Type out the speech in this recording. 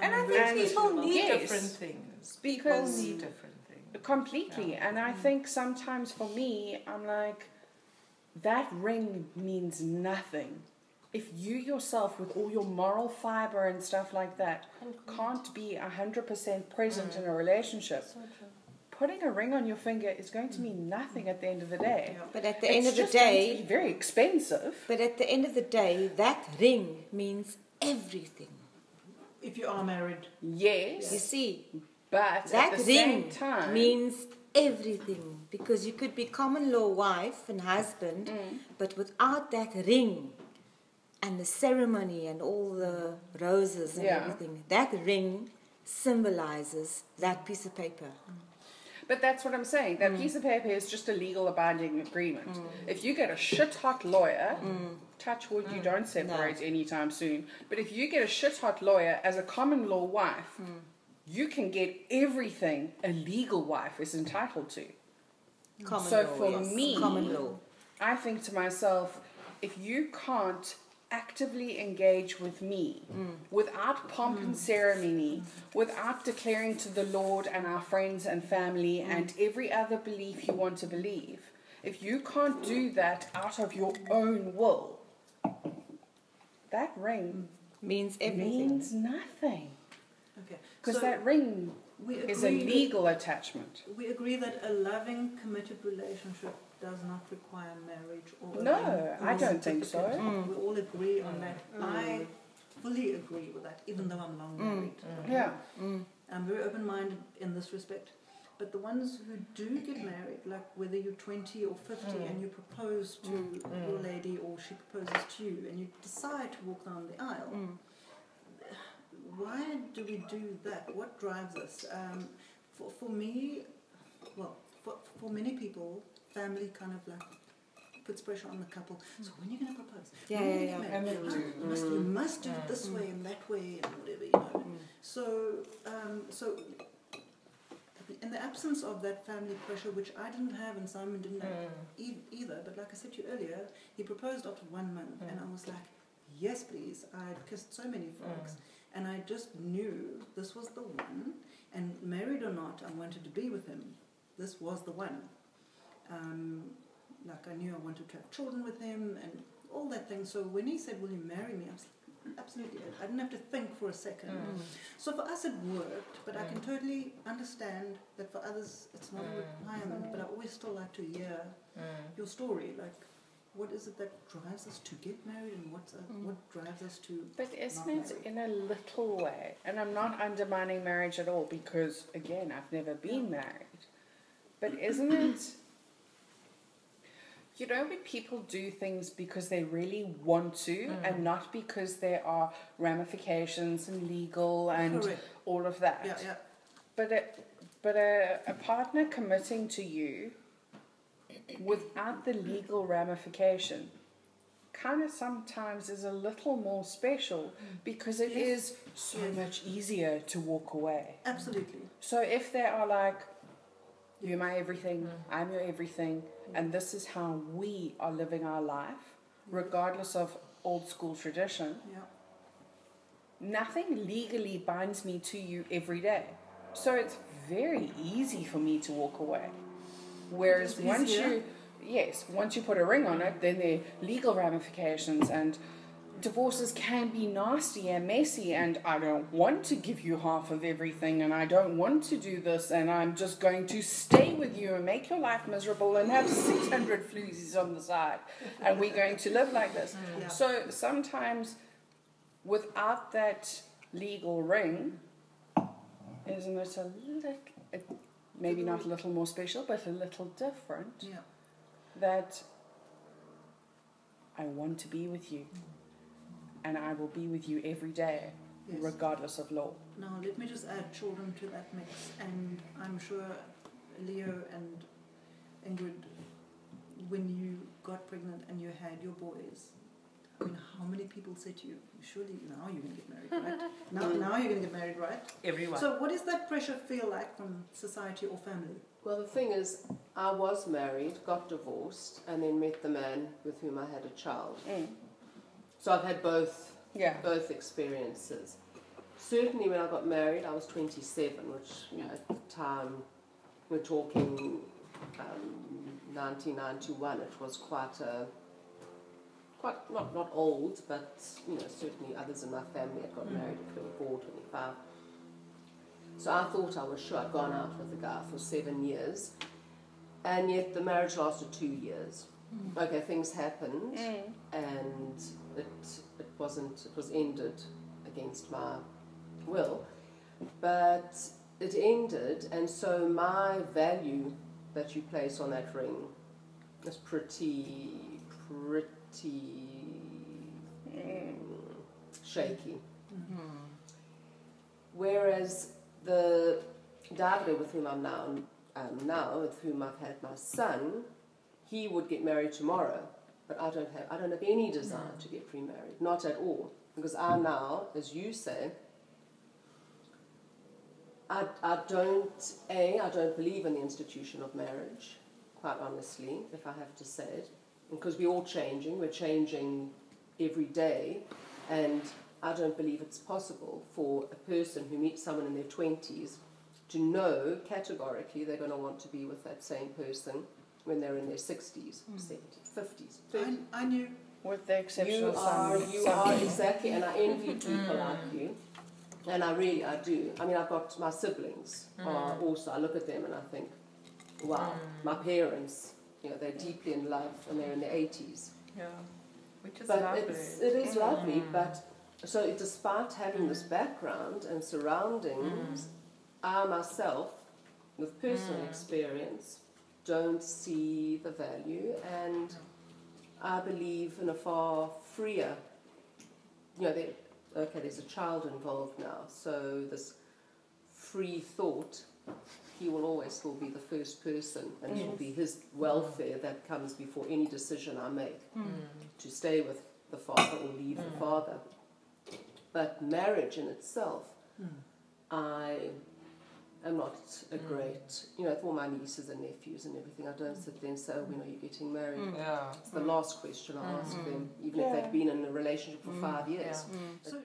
And I think people need different things. People need different things. Completely. Yeah. And I think sometimes for me, I'm like, that ring means nothing. If you yourself, with all your moral fiber and stuff like that, can't be 100% present in a relationship, so putting a ring on your finger is going to mean nothing at the end of the day. Yeah. But at the end of the day, it's going to be very expensive. But at the end of the day, that ring means everything. If you are married. Yes. You see, but that at the ring same time means everything, because you could be common law wife and husband, but without that ring and the ceremony and all the roses and everything, that ring symbolizes that piece of paper. But that's what I'm saying. That piece of paper is just a legal abiding agreement. If you get a shit-hot lawyer, touch wood, you don't separate anytime soon. But if you get a shit-hot lawyer as a common law wife, you can get everything a legal wife is entitled to. Common so law, for me, common law. I think to myself, if you can't actively engage with me without pomp and ceremony, without declaring to the Lord and our friends and family and every other belief you want to believe, if you can't do that out of your own will, that ring means everything. Means nothing. Okay. Because that ring is a legal attachment. We agree that a loving, committed relationship does not require marriage or no, I don't think so. We all agree on that. I fully agree with that, even though I'm long married. Yeah. I'm very open-minded in this respect. But the ones who do get married, like whether you're 20 or 50 and you propose to your lady or she proposes to you and you decide to walk down the aisle, why do we do that? What drives us? For me, well, for many people, family kind of like puts pressure on the couple. So when are you going to propose? You must do it this way and that way and whatever, you know. So in the absence of that family pressure, which I didn't have and Simon didn't have either, but like I said to you earlier, he proposed after 1 month and I was like, yes please. I'd kissed so many folks and I just knew this was the one, and married or not, I wanted to be with him. This was the one. Like I knew I wanted to have children with him and all that thing. So when he said, will you marry me? I was like, absolutely. I didn't have to think for a second. So for us it worked, but I can totally understand that for others it's not a requirement, but I always still like to hear your story. Like, what is it that drives us to get married and what drives us to But isn't it in a little way, and I'm not undermining marriage at all because, again, I've never been married, but isn't it, you know, when people do things because they really want to and not because there are ramifications and legal and all of that. Yeah. But a partner committing to you without the legal ramification kind of sometimes is a little more special because it is so much easier to walk away. Absolutely. So if they are like, you're my everything, I'm your everything, and this is how we are living our life, regardless of old school tradition, nothing legally binds me to you every day. So it's very easy for me to walk away. Whereas once you put a ring on it, then there are legal ramifications and divorces can be nasty and messy, and I don't want to give you half of everything and I don't want to do this and I'm just going to stay with you and make your life miserable and have 600 floozies on the side and we're going to live like this. So sometimes without that legal ring, isn't it a little, maybe not a little more special, but a little different, that I want to be with you and I will be with you every day, regardless of law. Now, let me just add children to that mix, and I'm sure Leo and Ingrid, when you got pregnant and you had your boys, I mean, how many people said to you, surely now you're going to get married, right? now you're going to get married, right? Everyone. So what does that pressure feel like from society or family? Well, the thing is, I was married, got divorced, and then met the man with whom I had a child. So I've had both experiences. certainly when I got married, I was 27, which at the time, we're talking 1991, it was quite not old, but certainly others in my family had got married at 24, 25. So I thought I was sure. I'd gone out with the guy for 7 years, and yet the marriage lasted 2 years. Okay, things happened, and it was ended against my will, but it ended, and so my value that you place on that ring is pretty shaky. Whereas the Davide with whom I'm now, with whom I've had my son, he would get married tomorrow, but I don't have any desire to get remarried, not at all, because I now, as you say, I don't believe in the institution of marriage, quite honestly, if I have to say it, because we're all changing. We're changing every day, and I don't believe it's possible for a person who meets someone in their 20s to know categorically they're going to want to be with that same person when they're in their 60s, 70s, 50s, 30s. I knew. With the exception You of some are people. exactly, and I envy people like you. And I do. I mean, I've got my siblings are also, I look at them and I think, wow, my parents, they're deeply in love and they're in their 80s. Yeah, which is but lovely. It is lovely, but so despite having this background and surroundings, I myself, with personal experience, don't see the value, and I believe in a far freer, there's a child involved now, so this free thought, he will always still be the first person, and it will be his welfare that comes before any decision I make, to stay with the father or leave the father. But marriage in itself, I am not a great, with all my nieces and nephews and everything, I don't sit there and say, when are you getting married? Yeah. It's the last question I ask them, even if they've been in a relationship for 5 years. Yeah. So